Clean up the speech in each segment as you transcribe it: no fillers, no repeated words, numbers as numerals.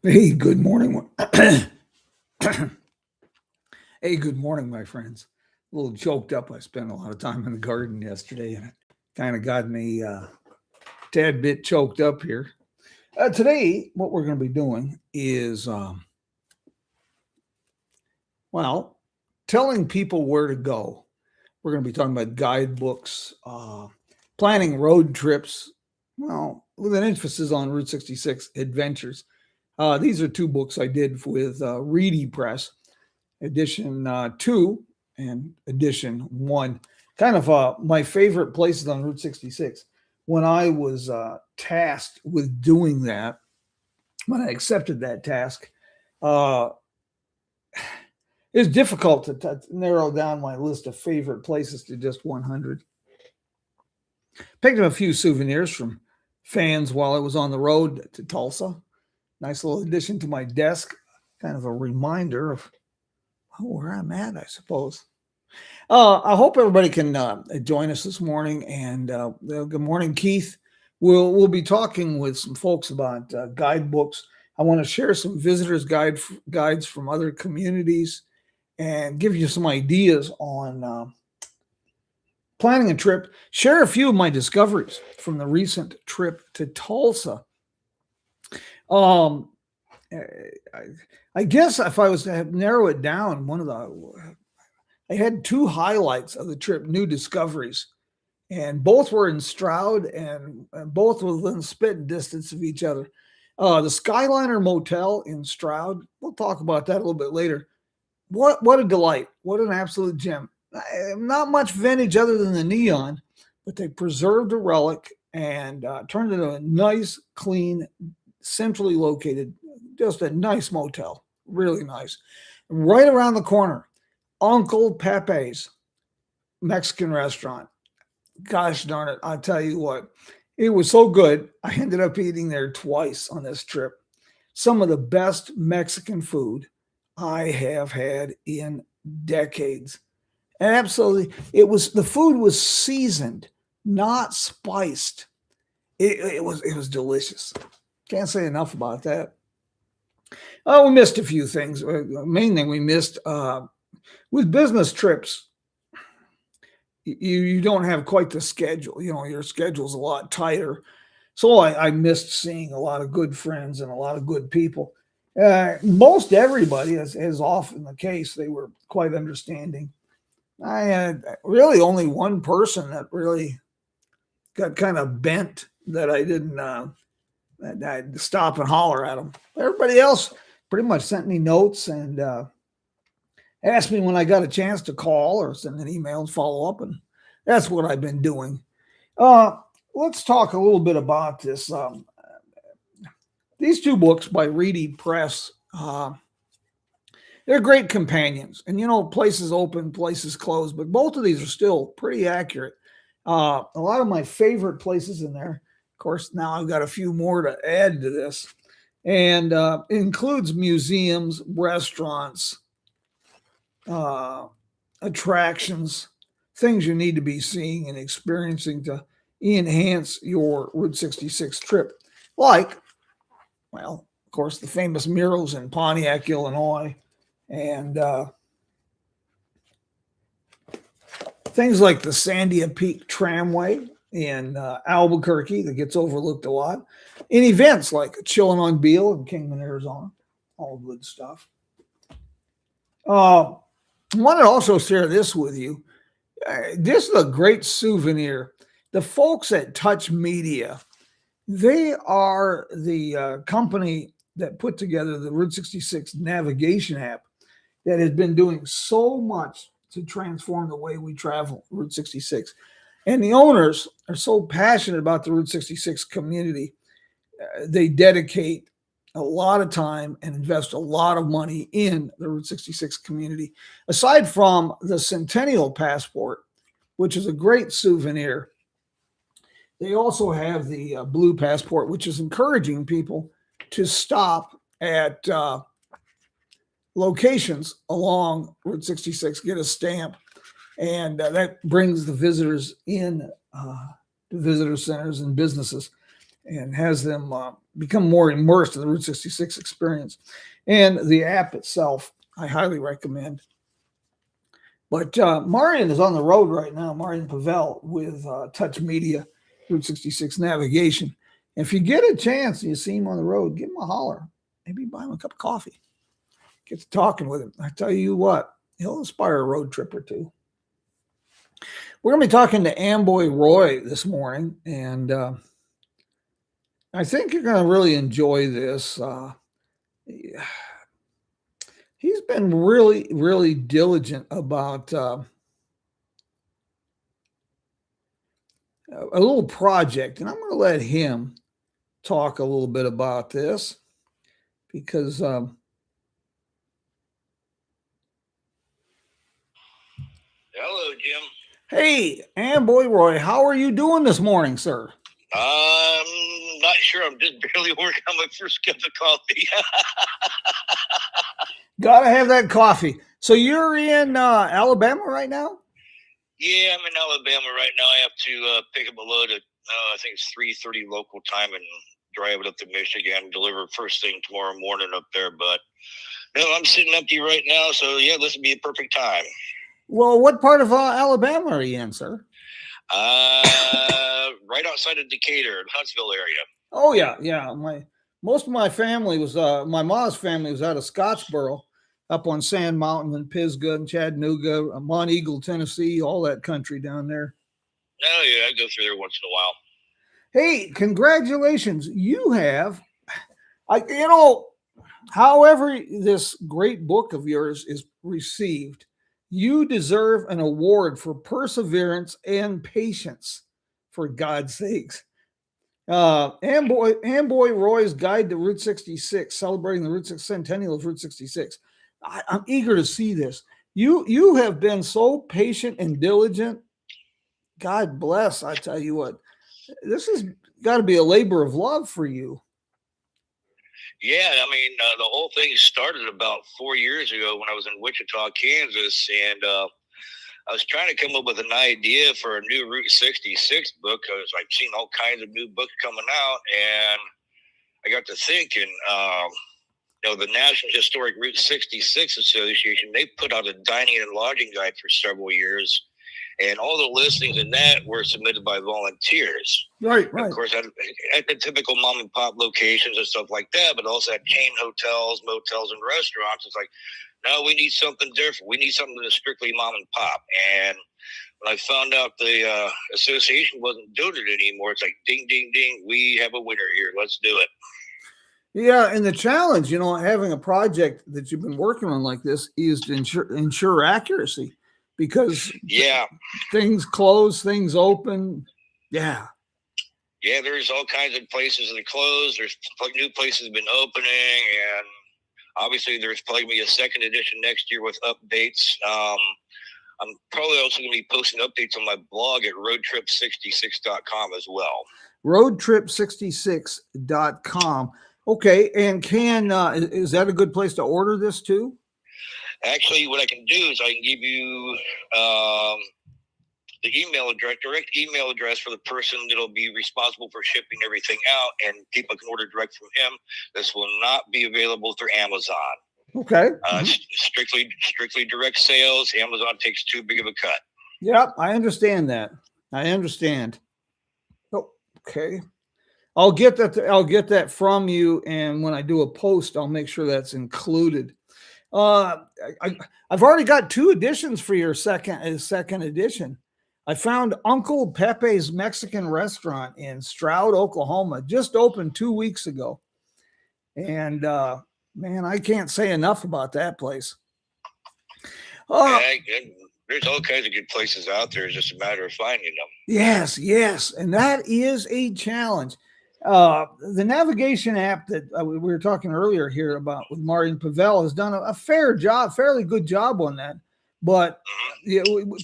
Hey, good morning. Hey, good morning, my friends. A little choked up. I spent a lot of time in the garden yesterday, and it kind of got me tad bit choked up here. Today, what we're going to be doing is, well, telling people where to go. We're going to be talking about guidebooks, planning road trips, well, with an emphasis on Route 66 adventures. These are two books I did with Reedy Press, edition two and edition one. Kind of my favorite places on Route 66. When I was tasked with doing that, when I accepted that task, uh, it was difficult to narrow down my list of favorite places to just 100. Picked up a few souvenirs from fans while I was on the road to Tulsa. Nice little addition to my desk, kind of a reminder of where I'm at, I suppose. I hope everybody can join us this morning. And good morning, Keith. We'll be talking with some folks about guidebooks. I want to share some guides from other communities and give you some ideas on planning a trip. Share a few of my discoveries from the recent trip to Tulsa. Um, I, I guess if I was to narrow it down, I had two highlights of the trip, new discoveries, and both were in Stroud and both within spitting distance of each other. The Skyliner Motel in Stroud, we'll talk about that a little bit later. What a delight! What an absolute gem! Not much vintage other than the neon, but they preserved a relic and turned it into a nice, clean, centrally located, just a nice motel. Really nice. Right around the corner, Uncle Pepe's Mexican restaurant. Gosh darn it. I'll tell you what, it was so good. I ended up eating there twice on this trip. Some of the best Mexican food I have had in decades. And absolutely, the food was seasoned, not spiced. It was delicious. Can't say enough about that. Oh, we missed a few things. The main thing we missed with business trips, you don't have quite the schedule. You know, your schedule's a lot tighter. So I missed seeing a lot of good friends and a lot of good people. Most everybody, as often the case, they were quite understanding. I had really only one person that really got kind of bent that I didn't that I'd stop and holler at them. Everybody else pretty much sent me notes and asked me when I got a chance to call or send an email and follow up, and that's what I've been doing. Uh, let's talk a little bit about this. These two books by Reedy Press, they're great companions. And, places open, places close, but both of these are still pretty accurate. A lot of my favorite places in there. Of course, now I've got a few more to add to this. And it includes museums, restaurants, uh, attractions, things you need to be seeing and experiencing to enhance your Route 66 trip. Like, well, of course, the famous murals in Pontiac, Illinois, and things like the Sandia Peak Tramway in Albuquerque that gets overlooked a lot, in events like Chillin' on Beale in Kingman, Arizona, all good stuff. I want to also share this with you. This is a great souvenir. The folks at Touch Media, they are the company that put together the Route 66 navigation app that has been doing so much to transform the way we travel Route 66. And the owners are so passionate about the Route 66 community. They dedicate a lot of time and invest a lot of money in the Route 66 community. Aside from the Centennial Passport, which is a great souvenir, they also have the Blue Passport, which is encouraging people to stop at locations along Route 66, get a stamp, and that brings the visitors in to visitor centers and businesses. and has them become more immersed in the Route 66 experience. And the app itself, I highly recommend. But Marian is on the road right now, Marian Pavel with Touch Media, Route 66 Navigation. And if you get a chance and you see him on the road, give him a holler. Maybe buy him a cup of coffee. Get to talking with him. I tell you what, he'll inspire a road trip or two. We're going to be talking to Amboy Roy this morning, and I think you're going to really enjoy this. He's been really, really diligent about a little project, and I'm going to let him talk a little bit about this because Hello, Jim. Hey, Amboy Roy, how are you doing this morning, sir? I'm not sure. I'm just barely working on my first cup of coffee. Gotta have that coffee. So you're in Alabama right now? Yeah, I'm in Alabama right now. I have to pick up a load at, I think it's 3:30 local time and drive it up to Michigan, deliver first thing tomorrow morning up there. But no, I'm sitting empty right now. So, yeah, this would be a perfect time. Well, what part of Alabama are you in, sir? Right outside of Decatur, Huntsville area. Oh yeah. Most of my family was my mom's family was out of Scottsboro, up on Sand Mountain and Pisgah and Chattanooga, Mont Eagle, Tennessee, all that country down there. Oh yeah, I go through there once in a while. Hey, congratulations! You have, however this great book of yours is received, you deserve an award for perseverance and patience. For God's sakes. Amboy Roy's Guide to Route 66, celebrating the Route 6 centennial of Route 66. I'm eager to see this. You have been so patient and diligent. God bless. I tell you what, this has got to be a labor of love for you. Yeah, I mean, the whole thing started about 4 years ago when I was in Wichita, Kansas, and I was trying to come up with an idea for a new Route 66 book because I've seen all kinds of new books coming out, and I got to thinking, the National Historic Route 66 Association, they put out a dining and lodging guide for several years, and all the listings in that were submitted by volunteers. Right. Of course, at the typical mom and pop locations and stuff like that, but also at chain hotels, motels, and restaurants. It's like, no, we need something different. We need something that's strictly mom and pop. And when I found out the association wasn't doing it anymore, it's like, ding, ding, ding, we have a winner here. Let's do it. Yeah, and the challenge, having a project that you've been working on like this is to ensure accuracy, because things close, things open. Yeah, there's all kinds of places that are closed. There's new places been opening, and obviously there's probably going to be a second edition next year with updates. I'm probably also going to be posting updates on my blog at roadtrip66.com as well. Roadtrip66.com. Okay, and is that a good place to order this too? Actually, what I can do is I can give you the direct email address for the person that'll be responsible for shipping everything out, and people can order direct from him. This will not be available through Amazon. Okay. Strictly direct sales. Amazon takes too big of a cut. Yep, I understand that. Oh, okay. I'll get that from you, and when I do a post, I'll make sure that's included. I've already got 2 editions for your second edition. I found Uncle Pepe's Mexican restaurant in Stroud, Oklahoma, just opened 2 weeks ago. And man, I can't say enough about that place. There's all kinds of good places out there. It's just a matter of finding them. Yes. And that is a challenge. The navigation app that we were talking earlier here about with Marian Pavel has done a fairly good job on that. But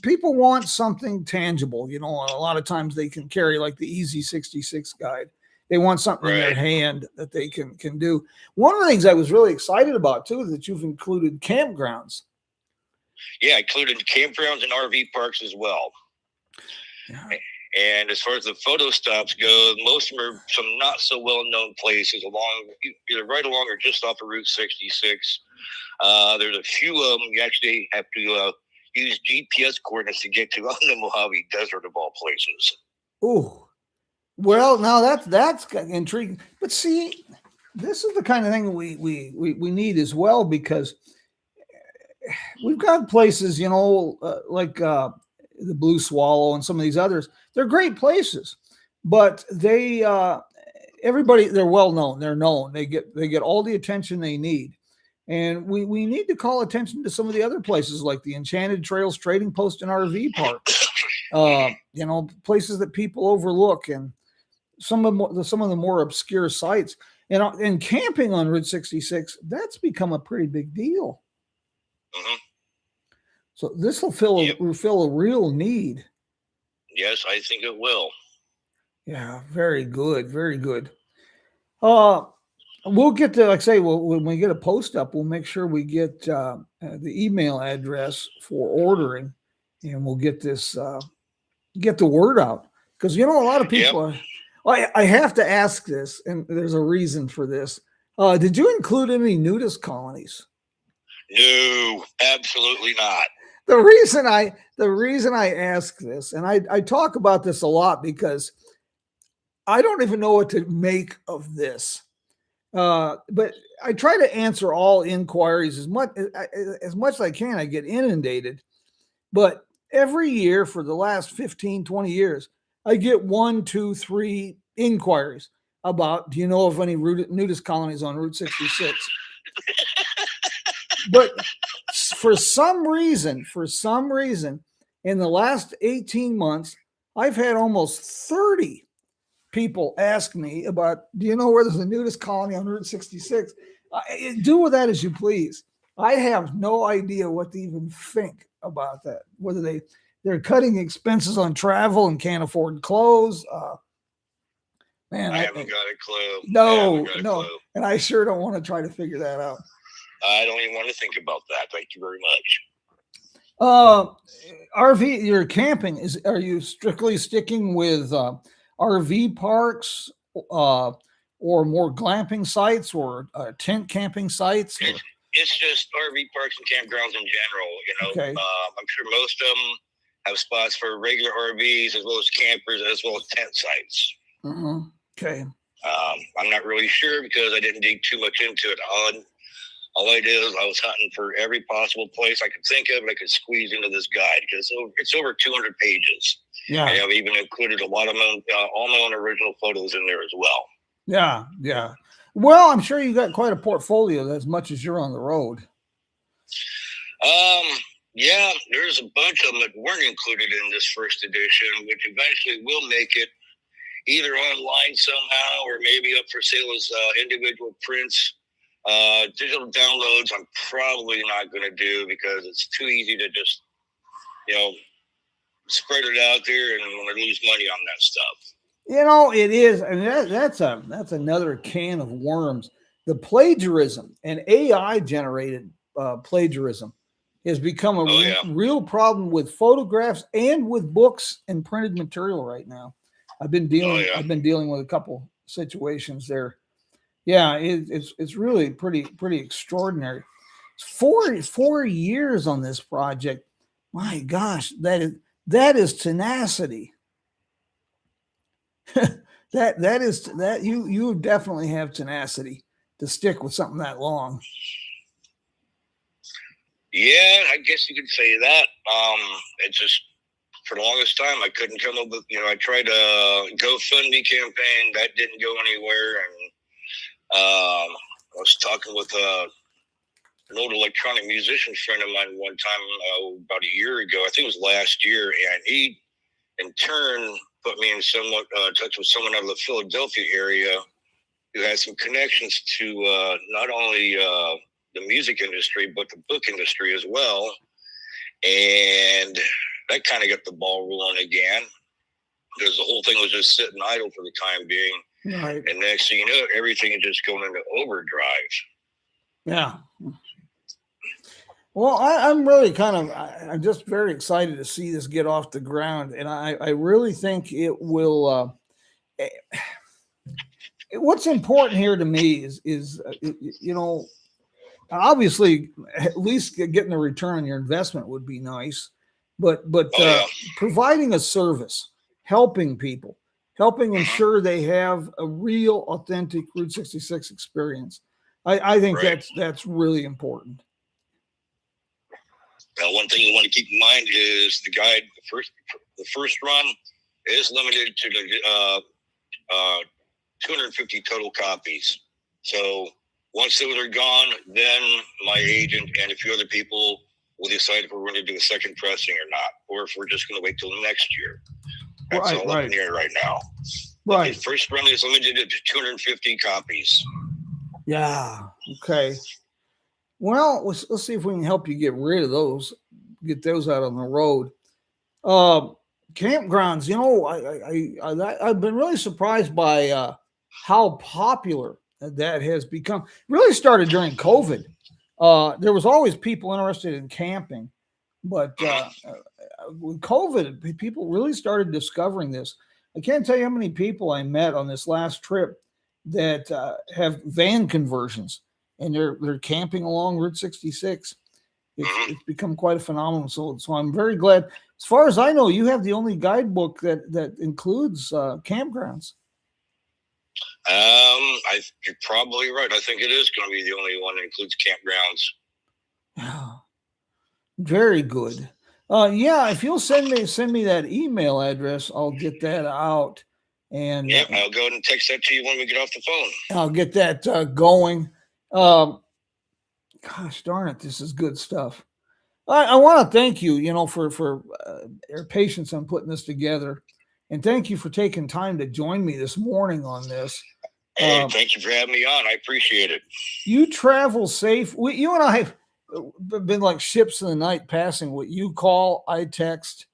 people want something tangible. A lot of times they can carry like the Easy 66 guide. They want something in their hand that they can do. One of the things I was really excited about too is that you've included campgrounds. Yeah, I included campgrounds and RV parks as well. Yeah. And as far as the photo stops go, most of them are some not so well known places along, either right along or just off of Route 66. There's a few of them you actually have to use GPS coordinates to get to on the Mojave Desert of all places. Oh, well, now that's intriguing. But see, this is the kind of thing we need as well, because we've got places, like the Blue Swallow and some of these others. They're great places, but they're well known. They're known. They get all the attention they need. And we need to call attention to some of the other places like the Enchanted Trails Trading Post and RV Park. Places that people overlook, and some of the more obscure sites. And camping on Route 66, that's become a pretty big deal. Mm-hmm. So this will fill a real need. Yes, I think it will. Yeah, very good, very good. We'll get to, like I say, when we get a post up, we'll make sure we get the email address for ordering, and we'll get get the word out, because a lot of people. Yep. I have to ask this, and there's a reason for this. Did you include any nudist colonies? No, absolutely not. The reason I ask this, and I talk about this a lot, because I don't even know what to make of this. But I try to answer all inquiries as much as I can. I get inundated, but every year for the last 15, 20 years, I get 1, 2, 3 inquiries about, do you know of any nudist colonies on Route 66? But for some reason, in the last 18 months, I've had almost 30 people ask me about, do you know where there's a nudist colony on Route 66? Do with that as you please. I have no idea what to even think about that, whether they're cutting expenses on travel and can't afford clothes. Man, I haven't got a clue. No. And I sure don't want to try to figure that out. I don't even want to think about that. Thank you very much. RV, your camping, are you strictly sticking with RV parks, or more glamping sites, or tent camping sites? It's just RV parks and campgrounds in general. Okay. I'm sure most of them have spots for regular RVs as well as campers, as well as tent sites. Mm-hmm. Okay. I'm not really sure, because I didn't dig too much into it. All I did was I was hunting for every possible place I could think of and I could squeeze into this guide, because it's over 200 pages. Yeah. And I've even included a lot of all my own original photos in there as well. Yeah. Well, I'm sure you got quite a portfolio as much as you're on the road. Yeah, there's a bunch of them that weren't included in this first edition, which eventually will make it either online somehow or maybe up for sale as individual prints. Digital downloads, I'm probably not going to do, because it's too easy to just, spread it out there, and I'm going to lose money on that stuff. It is, and that's another can of worms. The plagiarism and AI generated plagiarism has become a real problem with photographs and with books and printed material right now. I've been dealing with a couple situations there. Yeah, it's really pretty extraordinary. 4 years on this project. My gosh, that is tenacity. that you definitely have tenacity to stick with something that long. Yeah, I guess you could say that. It's just, for the longest time, I couldn't come up with, I tried a GoFundMe campaign, that didn't go anywhere, and I was talking with an old electronic musician friend of mine one time, about a year ago. I think it was last year, and he, in turn, put me in somewhat touch with someone out of the Philadelphia area who has some connections to not only the music industry, but the book industry as well. And that kind of got the ball rolling again, because the whole thing was just sitting idle for the time being. Right. And next thing you know, everything is just going into overdrive. Yeah. Well, I'm really I'm just very excited to see this get off the ground, and I really think it will. Eh, what's important here to me is obviously at least getting a return on your investment would be nice, but Oh yeah, providing a service, helping people, helping hmm ensure they have a real authentic Route 66 experience. I think right. that's really important. Now, one thing you want to keep in mind is the guide. The first run is limited to the 250 total copies. So once those are gone, then my agent and a few other people will decide if we're going to do a second pressing or not, or if we're just going to wait till next year. That's all up in the air right now. But the first run is limited to 250 copies. Yeah. Okay. Well, let's see if we can help you get rid of those, get those out on the road. Campgrounds, I've been really surprised by how popular that has become. Really started during COVID. There was always people interested in camping, but with COVID, people really started discovering this. I can't tell you how many people I met on this last trip that have van conversions, and they're camping along Route 66. It's become quite a phenomenon. So I'm very glad. As far as I know, you have the only guidebook that includes campgrounds. You're probably right. I think it is going to be the only one that includes campgrounds. Yeah, very good. Yeah, if you'll send me that email address, I'll get that out. And yeah, I'll go ahead and text that to you when we get off the phone. I'll get that going. Gosh darn it, this is good stuff. I want to thank you, for your patience on putting this together, and thank you for taking time to join me this morning on this. Hey, thank you for having me on. I appreciate it. You travel safe. You and I have been like ships in the night passing. What you call, I text.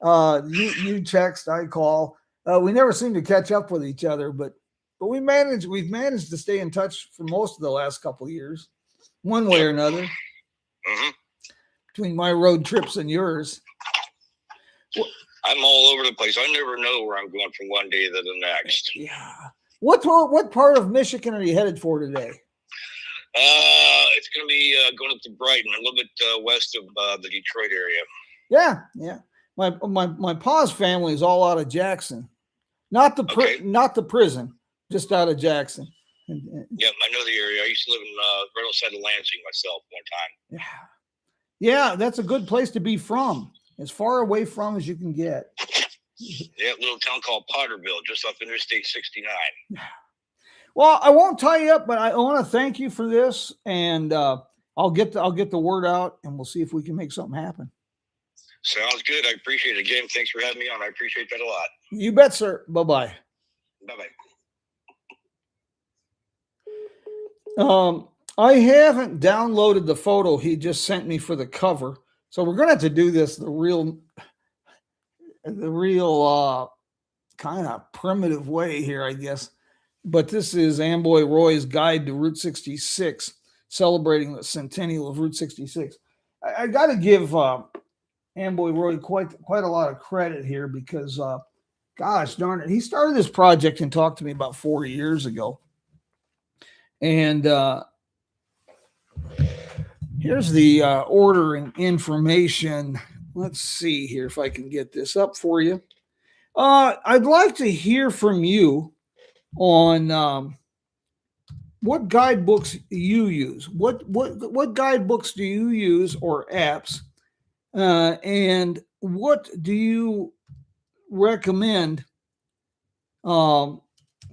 You text, I call. We never seem to catch up with each other, but we've managed to stay in touch for most of the last couple of years, one way or another. Mm-hmm. Between my road trips and yours. I'm all over the place. I never know where I'm going from one day to the next. Yeah. What part of Michigan are you headed for today? It's going to be going up to Brighton, a little bit west of the Detroit area. Yeah. My pa's family is all out of Jackson, not the prison, just out of Jackson. Yep, I know the area. I used to live in right outside of Lansing myself one time. Yeah, that's a good place to be from. As far away from as you can get. Yeah, little town called Potterville, just off Interstate 69. Well, I won't tie you up, but I want to thank you for this, and I'll get the word out, and we'll see if we can make something happen. Sounds good. I appreciate it. Again, thanks for having me on. I appreciate that a lot. You bet, sir. Bye-bye. Bye-bye. I haven't downloaded the photo he just sent me for the cover, so we're gonna have to do this the real kind of primitive way here, I guess. But this is Amboy Roy's Guide to Route 66, celebrating the centennial of Route 66. I got to give Amboy Roy quite a lot of credit here because, gosh darn it, he started this project and talked to me about 4 years ago. And here's the order and information. Let's see here if I can get this up for you. I'd like to hear from you on what guidebooks you use. What guidebooks do you use or apps? And what do you recommend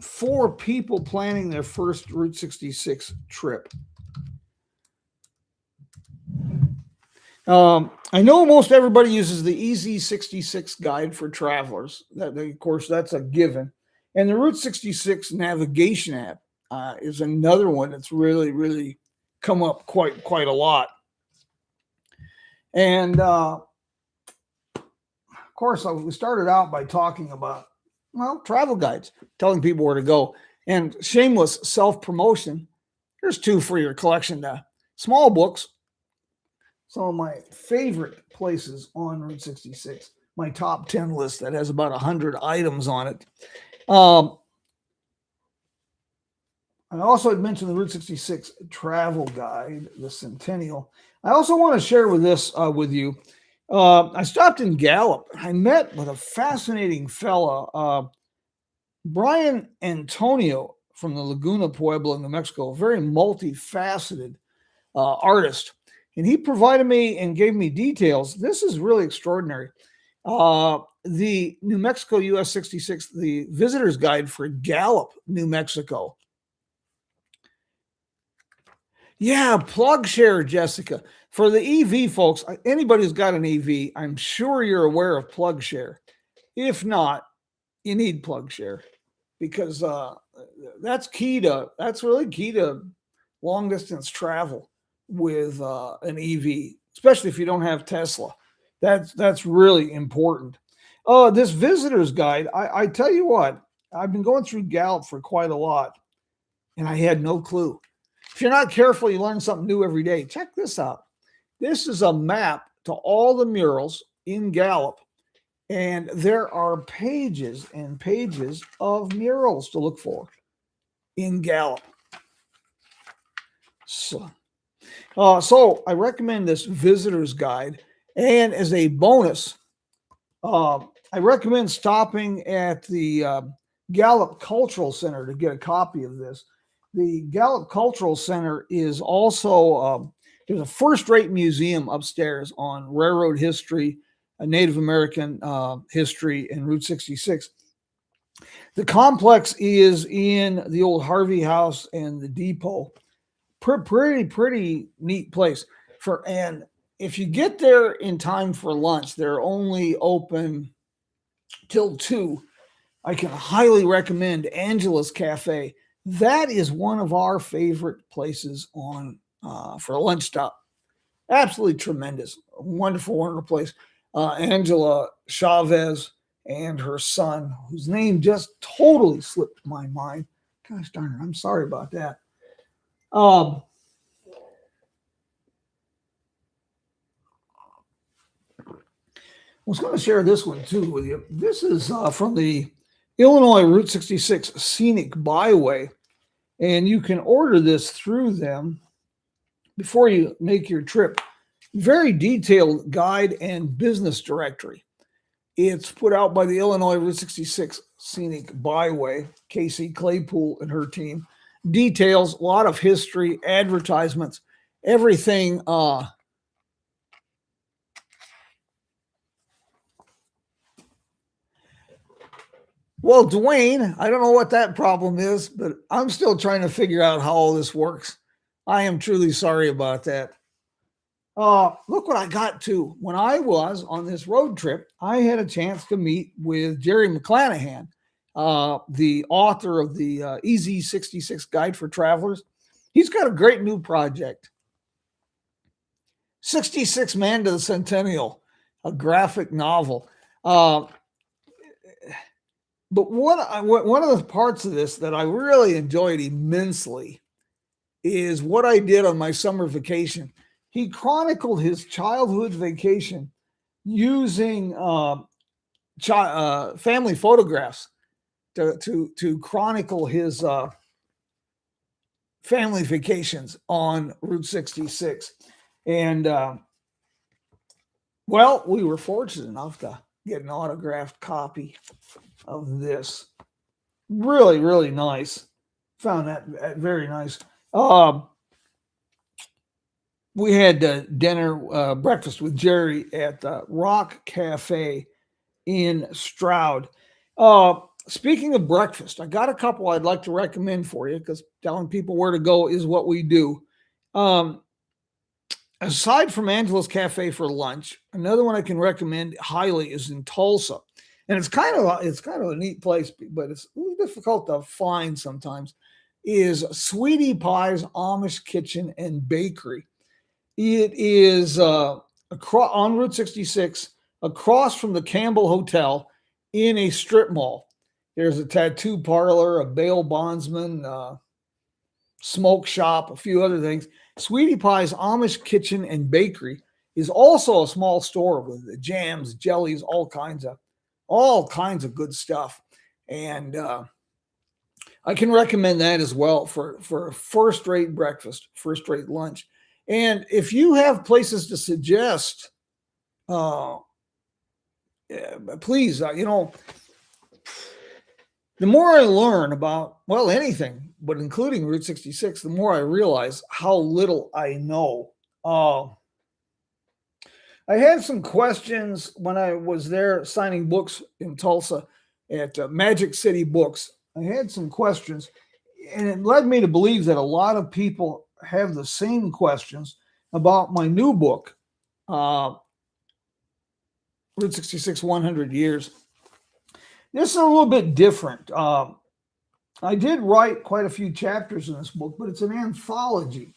for people planning their first Route 66 trip? I know most everybody uses the Easy 66 guide for travelers. Of course, that's a given. And the Route 66 navigation app is another one that's really, really come up quite a lot. And of course, we started out by talking about, travel guides, telling people where to go. And shameless self-promotion, here's 2 for your collection. Small books, some of my favorite places on Route 66. My top 10 list that has about 100 items on it. Um, I also had mentioned the Route 66 travel guide, the Centennial. I also want to share with you. I stopped in Gallup. I met with a fascinating fella, Brian Antonio from the Laguna Pueblo, New Mexico, a very multifaceted artist. And he provided me and gave me details. This is really extraordinary. The New Mexico US 66, the visitor's guide for Gallup, New Mexico. Yeah, plug share, Jessica. For the EV folks, anybody who's got an EV, I'm sure you're aware of plug share. If not, you need plug share because that's really key to long distance travel with an EV, especially if you don't have Tesla. That's really important. This visitor's guide, I tell you what, I've been going through Gallup for quite a lot, and I had no clue. If you're not careful, you learn something new every day. Check this out. This is a map to all the murals in Gallup, and there are pages and pages of murals to look for in Gallup. So I recommend this visitor's guide. And as a bonus, I recommend stopping at the Gallup Cultural Center to get a copy of this. The Gallup Cultural Center is also, there's a first-rate museum upstairs on railroad history, Native American history, and Route 66. The complex is in the old Harvey House and the depot. Pretty neat place. And if you get there in time for lunch, they're only open till 2. I can highly recommend Angela's Cafe. That is one of our favorite places on for a lunch stop. Absolutely tremendous, wonderful place. Angela Chavez and her son, whose name just totally slipped my mind. Gosh darn it, I'm sorry about that. I was going to share this one too with you. This is from the Illinois Route 66 Scenic Byway, and you can order this through them before you make your trip. Very detailed guide and business directory. It's put out by the Illinois Route 66 Scenic Byway, Casey Claypool and her team. Details, a lot of history, advertisements, everything. Well, Dwayne, I don't know what that problem is, but I'm still trying to figure out how all this works. I am truly sorry about that. Look what I got to. When I was on this road trip, I had a chance to meet with Jerry McClanahan, the author of the Easy 66 Guide for Travelers. He's got a great new project. 66 Man to the Centennial, a graphic novel. But one of the parts of this that I really enjoyed immensely is what I did on my summer vacation. He chronicled his childhood vacation using family photographs to chronicle his family vacations on Route 66. And, well, we were fortunate enough to get an autographed copy of this. Really, really nice. Found that very nice. We had breakfast with Jerry at the Rock Cafe in Stroud. Speaking of breakfast, I got a couple I'd like to recommend for you because telling people where to go is what we do. Aside from Angela's Cafe for lunch, another one I can recommend highly is in Tulsa. And it's kind of a neat place, but it's a little difficult to find sometimes, is Sweetie Pie's Amish Kitchen and Bakery. It is on Route 66, across from the Campbell Hotel in a strip mall. There's a tattoo parlor, a bail bondsman, smoke shop, a few other things. Sweetie Pie's Amish Kitchen and Bakery is also a small store with jams, jellies, all kinds of good stuff. And I can recommend that as well for a first-rate breakfast, first-rate lunch. And if you have places to suggest, uh, please, the more I learn about, well, anything, but including Route 66, the more I realize how little I know. I had some questions when I was there signing books in Tulsa at Magic City Books. I had some questions, and it led me to believe that a lot of people have the same questions about my new book, Route 66 100 Years. This is a little bit different. I did write quite a few chapters in this book, but it's an anthology.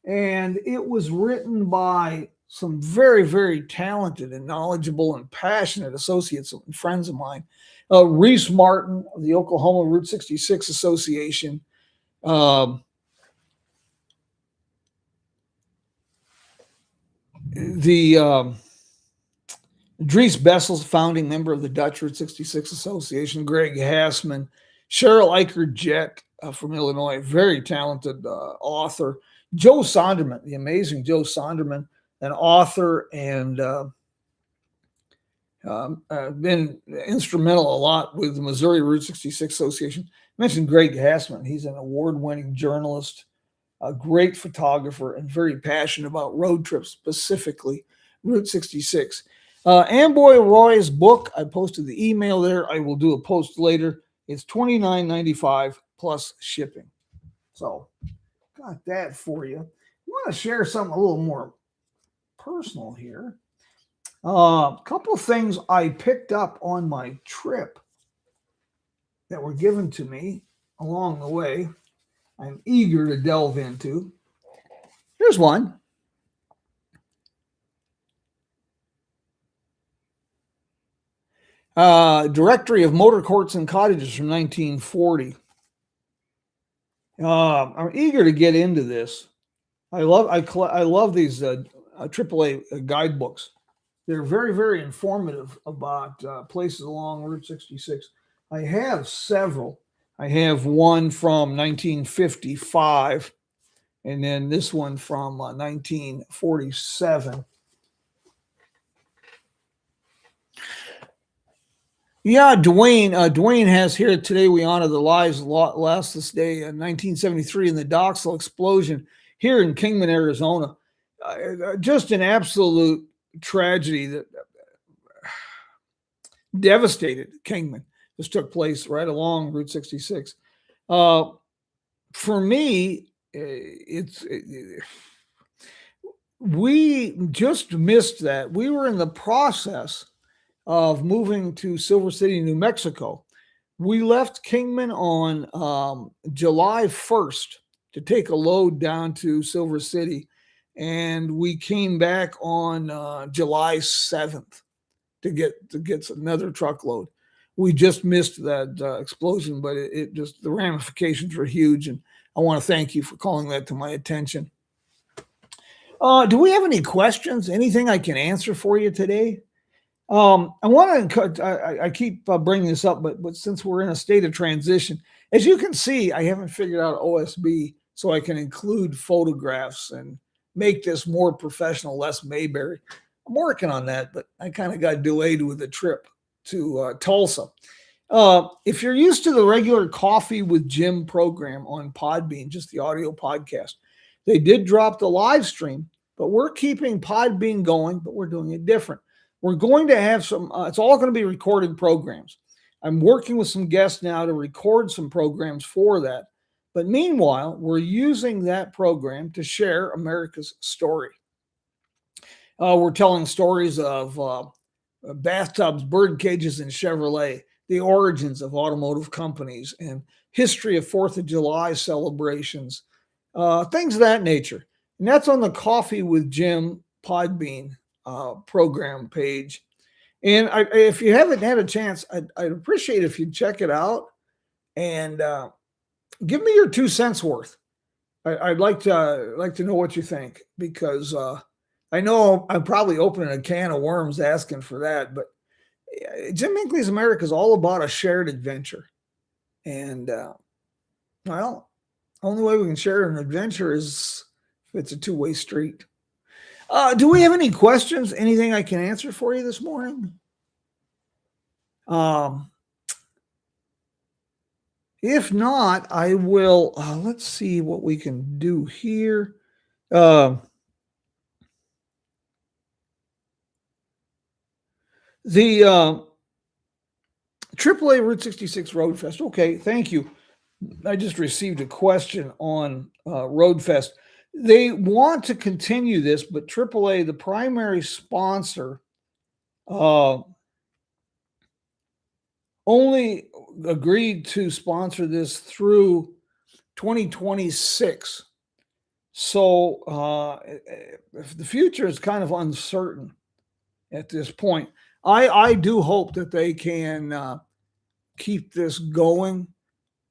And it was written by some very, very talented and knowledgeable and passionate associates and friends of mine. Reese Martin of the Oklahoma Route 66 Association. Dries Bessels, founding member of the Dutch Route 66 Association. Greg Hassman. Cheryl Eicher-Jett from Illinois, very talented author. Joe Sonderman, the amazing Joe Sonderman, an author and been instrumental a lot with the Missouri Route 66 Association. I mentioned Greg Hassman. He's an award-winning journalist, a great photographer, and very passionate about road trips, specifically Route 66. Amboy Roy's book, I posted the email there. I will do a post later. It's $29.95 plus shipping. So got that for you. I want to share something a little more personal here. A couple of things I picked up on my trip that were given to me along the way. I'm eager to delve into. Here's one. Directory of Motor Courts and Cottages from 1940. I'm eager to get into this. I love these AAA guidebooks. They're very, very informative about places along Route 66. I have several. I have one from 1955, and then this one from 1947. Yeah, Dwayne. Dwayne has here today. We honor the lives lost this day in 1973 in the Doxel explosion here in Kingman, Arizona. Just an absolute tragedy that devastated Kingman. This took place right along Route 66. For me, we just missed that. We were in the process of moving to Silver City, New Mexico. We left Kingman on July 1st to take a load down to Silver City, and we came back on July 7th to get another truckload. We just missed that explosion, but it just, the ramifications were huge, and I want to thank you for calling that to my attention. Do we have any questions? Anything I can answer for you today? I want to. I keep bringing this up, but since we're in a state of transition, as you can see, I haven't figured out OSB, so I can include photographs and make this more professional, less Mayberry. I'm working on that, but I kind of got delayed with the trip to Tulsa. If you're used to the regular Coffee with Jim program on Podbean, just the audio podcast, they did drop the live stream, but we're keeping Podbean going, but we're doing it different. We're going to have some, it's all going to be recorded programs. I'm working with some guests now to record some programs for that. But meanwhile, we're using that program to share America's story. We're telling stories of bathtubs, bird cages, and Chevrolet, the origins of automotive companies, and history of 4th of July celebrations, things of that nature. And that's on the Coffee with Jim Podbean program page. And if you haven't had a chance, I'd appreciate if you'd check it out and give me your 2 cents worth. I'd like to know what you think, because I I know I'm probably opening a can of worms asking for that, but Jim Hinckley's America is all about a shared adventure. And, well, only way we can share an adventure is if it's a two-way street. Do we have any questions? Anything I can answer for you this morning? If not, I will. Let's see what we can do here. The AAA Route 66 Road Fest. Okay, thank you. I just received a question on Road Fest. They want to continue this, but AAA, the primary sponsor, only agreed to sponsor this through 2026. So the future is kind of uncertain at this point. I do hope that they can keep this going,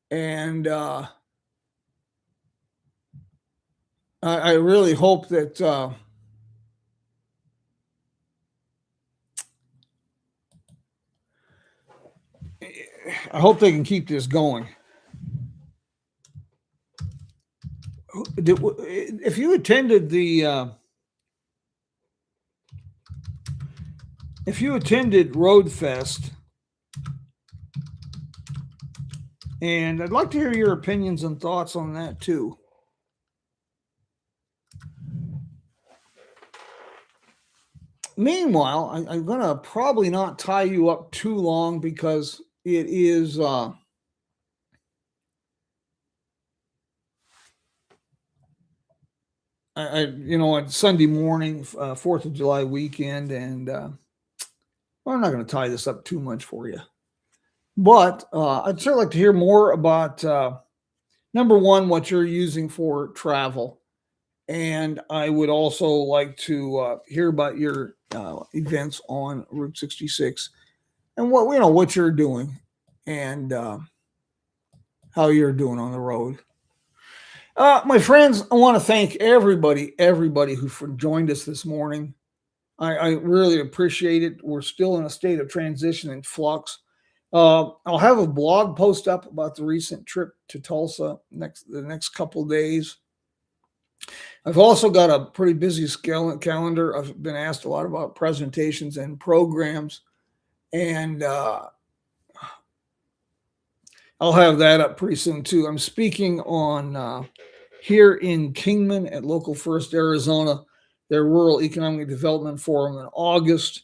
and I really hope that I hope they can keep this going. If you attended Road Fest, and I'd like to hear your opinions and thoughts on that too. Meanwhile, I'm going to probably not tie you up too long because it is it's Sunday morning, 4th of July weekend, and I'm not going to tie this up too much for you. But I'd certainly like to hear more about, number one, what you're using for travel. And I would also like to hear about your events on Route 66 and what you're doing and how you're doing on the road. My friends, I want to thank everybody who joined us this morning. I really appreciate it. We're still in a state of transition and flux. I'll have a blog post up about the recent trip to Tulsa the next couple of days. I've also got a pretty busy calendar. I've been asked a lot about presentations and programs, and I'll have that up pretty soon too. I'm speaking on here in Kingman at Local First Arizona, their Rural Economic Development Forum in August.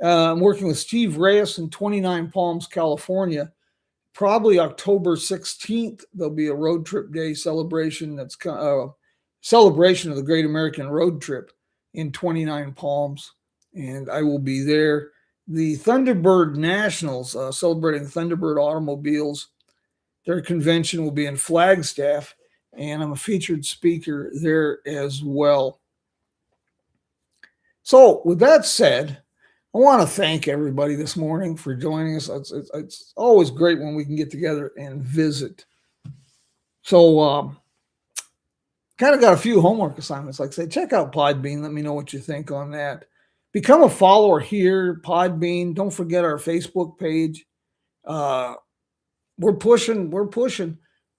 I'm working with Steve Reyes in 29 Palms, California. Probably October 16th, there'll be a road trip day celebration that's celebration of the Great American Road Trip in 29 Palms, and I will be there. The Thunderbird Nationals, celebrating Thunderbird automobiles, their convention will be in Flagstaff, and I'm a featured speaker there as well. So with that said, I want to thank everybody this morning for joining us. It's always great when we can get together and visit. So kind of got a few homework assignments. Like I say, check out Podbean. Let me know what you think on that. Become a follower here, Podbean. Don't forget our Facebook page. We're pushing.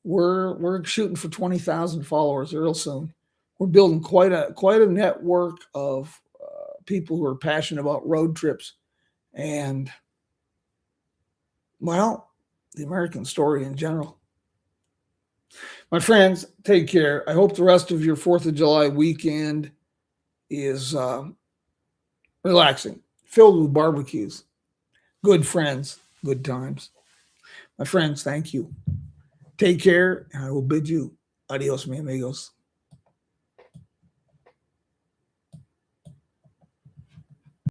We're shooting for 20,000 followers real soon. We're building quite a network of people who are passionate about road trips and, well, the American story in general. My friends, take care. I hope the rest of your 4th of July weekend is relaxing, filled with barbecues, good friends, good times. My friends, thank you. Take care, and I will bid you adios, mi amigos.